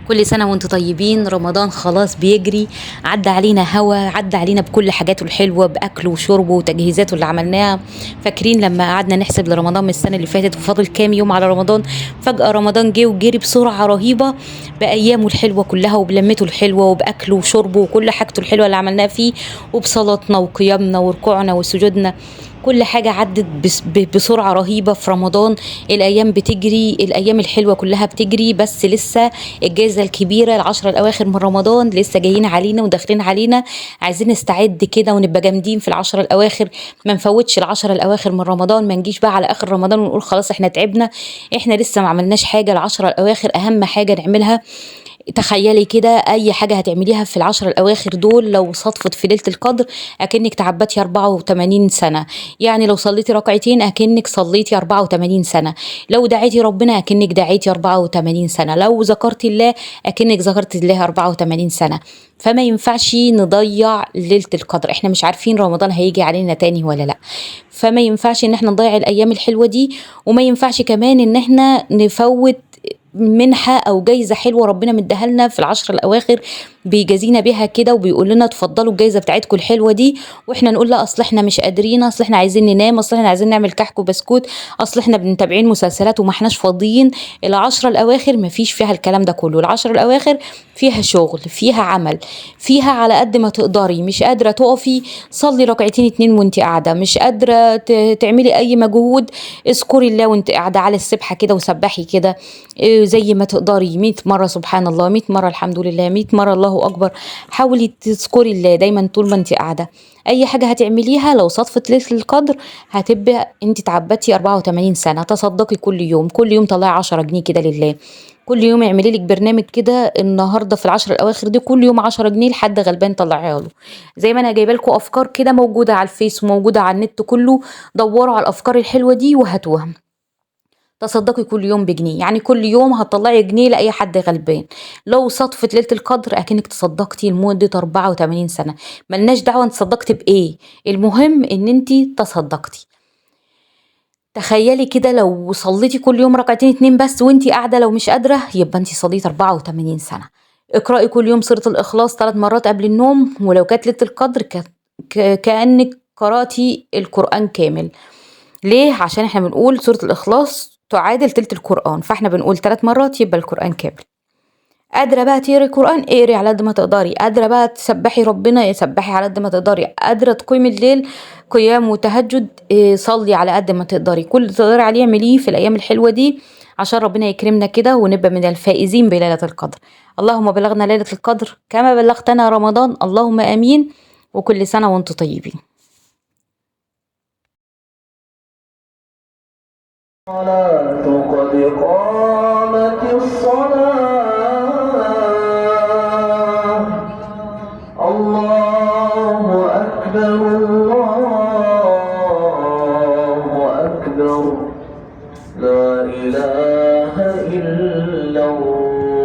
كل سنة وانتم طيبين. رمضان خلاص بيجري، عدى علينا هوا، عدى علينا بكل حاجاته الحلوة، بأكله وشربه وتجهيزاته اللي عملناها. فاكرين لما قعدنا نحسب لرمضان من السنة اللي فاتت وفاضل كام يوم على رمضان؟ فجأة رمضان جه وجري بسرعة رهيبة، بأيامه الحلوة كلها وبلمته الحلوة وبأكله وشربه وكل حاجته الحلوة اللي عملناها فيه، وبصلاتنا وقيامنا وركوعنا وسجودنا. كل حاجة عدت بسرعة رهيبة في رمضان. الأيام بتجري، الأيام الحلوة كلها بتجري، بس لسه الجائزة الكبيرة العشرة الأواخر من رمضان لسه جايين علينا وداخلين علينا. عايزين نستعد كده ونبقى جامدين في العشرة الأواخر، ما نفوتش العشرة الأواخر من رمضان، ما نجيش بقى على آخر رمضان ونقول خلاص احنا تعبنا. احنا لسه ما عملناش حاجة. العشرة الأواخر أهم حاجة نعملها. تخيلي كده اي حاجه هتعمليها في العشر الاواخر دول لو صدفت في ليله القدر اكنك تعبتي 84 سنه. يعني لو صليتي ركعتين اكنك صليتي 84 سنه، لو دعيتي ربنا اكنك دعيتي 84 سنه، لو ذكرتي الله اكنك ذكرتي الله 84 سنه. فما ينفعش نضيع ليله القدر. احنا مش عارفين رمضان هيجي علينا تاني ولا لا، فما ينفعش ان احنا نضيع الايام الحلوه دي. وما ينفعش كمان ان احنا نفوت منحة أو جايزة حلوة ربنا مديها لنا في العشر الأواخر، بيجازينا بيها كده وبيقول لنا اتفضلوا الجايزة بتاعتكم الحلوة دي. واحنا نقول لا، أصل احنا مش قادرين، أصل احنا عايزين ننام، أصل احنا عايزين نعمل كحك وبسكوت، أصل احنا بنتابعين مسلسلات وما احناش فاضيين. العشرة الأواخر مفيش فيها الكلام ده كله. العشرة الأواخر فيها شغل، فيها عمل، فيها على قد ما تقدري. مش قادرة تقفي صلي ركعتين اتنين وانت قاعدة، مش قادرة تعملي أي مجهود، اذكري الله وانت قاعدة على السبحة كده وسبحي كده زي ما تقدري 100 مرة سبحان الله، 100 مرة الحمد لله، 100 مرة الله أكبر. حاولي تذكري الله دايما طول ما انت قاعدة. أي حاجة هتعمليها لو صدفت ليلة القدر هتبقى انت تعبتي 84 سنة. تصدقي كل يوم، كل يوم طلعي 10 جنيه كده لله. كل يوم اعملي لك برنامج كده، النهارده في العشر الاواخر دي كل يوم 10 جنيه لحد غلبان طلعيها له. زي ما انا جايبه لكم افكار كده موجوده على الفيس وموجوده على النت كله، دوروا على الافكار الحلوه دي وهاتوها. تصدقي كل يوم بجنيه، يعني كل يوم هتطلعي جنيه لأي حد غلبان. لو صدفت ليلة القدر أكنك تصدقتي لمدة 84 سنة. ملناش دعوة انت صدقتي بإيه، المهم ان انت تصدقتي. تخيلي كده لو صليتي كل يوم ركعتين اتنين بس وانتي قاعدة، لو مش قادرة يبقى انتي صليتي 84 سنة. اقرأي كل يوم سورة الإخلاص 3 مرات قبل النوم، ولو كانت ليلة القدر كأنك قرأتي القرآن كامل. ليه؟ عشان احنا بنقول سورة الإخلاص تعادل تلت القرآن، فاحنا بنقول 3 مرات يبقى القرآن كامل. قادرة بقى تقري القرآن اقري على قد ما تقدري، قادرة بقى تسبحي ربنا سبحي على قد ما تقدري، قادرة تقيمي الليل قيام وتهجد صلي على قد ما تقدري. كل اللي تقدري عليه اعمليه في الأيام الحلوة دي عشان ربنا يكرمنا كده ونبقى من الفائزين بليلة القدر. اللهم بلغنا ليلة القدر كما بلغتنا رمضان، اللهم آمين. وكل سنة وانتم طيبين. قد قامت الصلاة. الله أكبر الله أكبر، لا إله إلا الله.